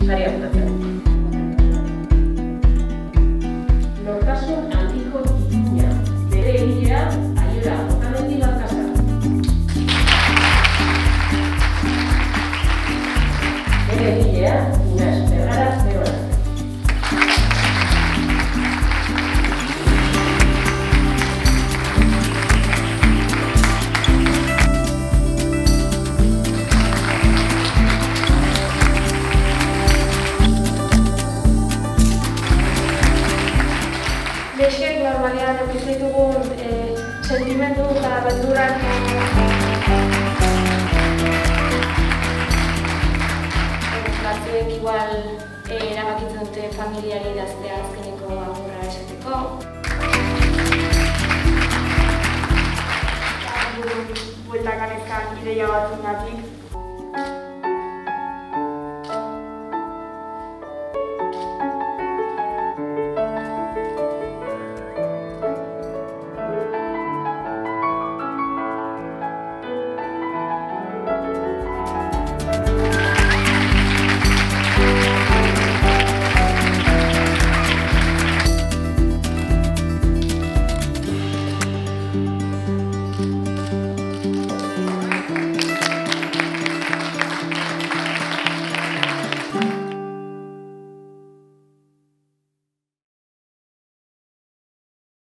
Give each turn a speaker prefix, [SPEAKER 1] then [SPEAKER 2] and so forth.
[SPEAKER 1] saria botatzen. Nortasun handiko ikina, bere egilea, Aiora Otamendi Baltasar. Bere egilea, Inés Vergara Beora.
[SPEAKER 2] Neskek normalean edukitzen ditugun sentimendu eta abenturak batzuek igual erabakitzen dute familiari idaztea azkeneko agurra esateko. Bueltakan ezkan ideia batzuengatik